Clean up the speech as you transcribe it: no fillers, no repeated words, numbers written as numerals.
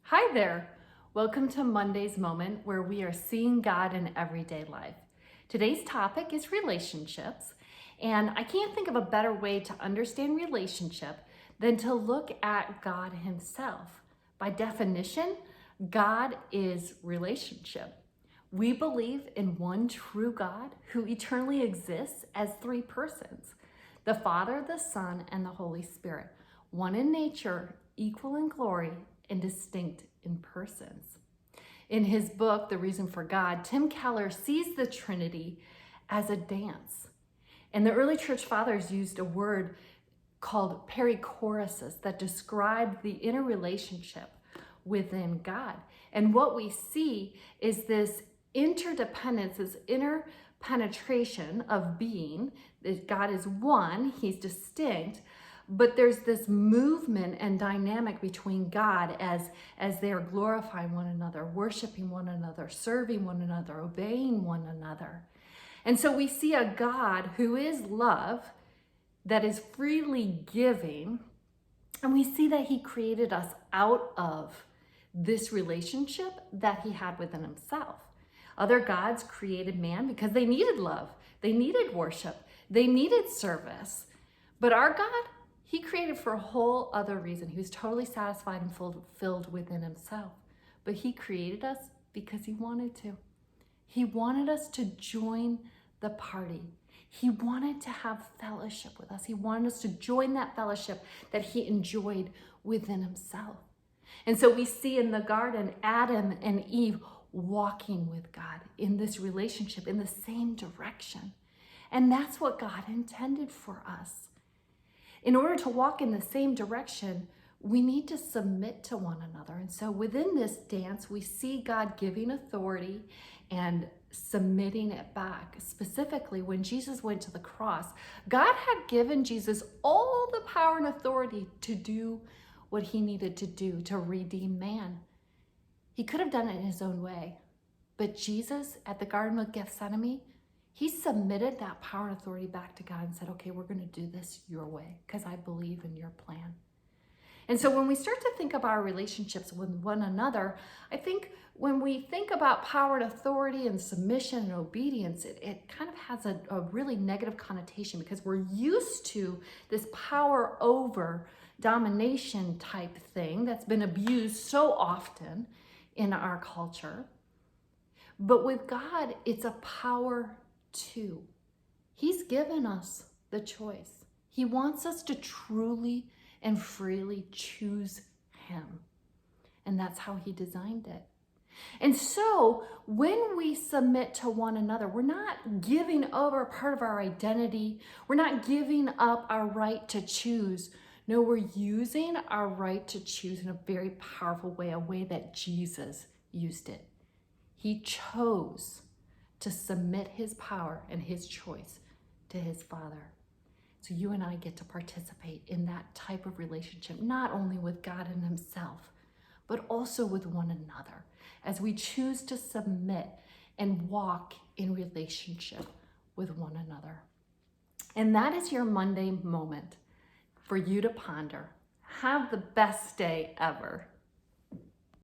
Hi there. Welcome to Monday's Moment, where we are seeing God in everyday life. Today's topic is relationships, and I can't think of a better way to understand relationship than to look at God Himself. By definition, God is relationship. We believe in one true God who eternally exists as three persons: the Father, the Son, and the Holy Spirit, one in nature, equal in glory, and distinct in persons. In his book, The Reason for God, Tim Keller sees the Trinity as a dance. And the early church fathers used a word called perichoresis that described the interrelationship within God. And what we see is this interdependence, this interpenetration of being, that God is one, He's distinct, but there's this movement and dynamic between God as they are glorifying one another, worshiping one another, serving one another, obeying one another. And so we see a God who is love, that is freely giving, and we see that He created us out of this relationship that He had within Himself. Other gods created man because they needed love, they needed worship, they needed service. But our God, He created for a whole other reason. He was totally satisfied and fulfilled within Himself. But He created us because He wanted to. He wanted us to join the party. He wanted to have fellowship with us. He wanted us to join that fellowship that He enjoyed within Himself. And so we see in the garden, Adam and Eve walking with God in this relationship in the same direction. And that's what God intended for us. In order to walk in the same direction, we need to submit to one another. And so within this dance, we see God giving authority and submitting it back. Specifically, when Jesus went to the cross, God had given Jesus all the power and authority to do what He needed to do to redeem man. He could have done it in His own way. But Jesus, at the Garden of Gethsemane, He submitted that power and authority back to God and said, okay, we're going to do this your way because I believe in your plan. And so when we start to think about our relationships with one another, I think when we think about power and authority and submission and obedience, it kind of has a really negative connotation because we're used to this power over domination type thing that's been abused so often in our culture. But with God, it's a power to. He's given us the choice. He wants us to truly and freely choose Him. And that's how He designed it. And so when we submit to one another, we're not giving over part of our identity. We're not giving up our right to choose. No, we're using our right to choose in a very powerful way, a way that Jesus used it. He chose to submit His power and His choice to His Father. So you and I get to participate in that type of relationship, not only with God and Himself, but also with one another, as we choose to submit and walk in relationship with one another. And that is your Monday moment for you to ponder. Have the best day ever.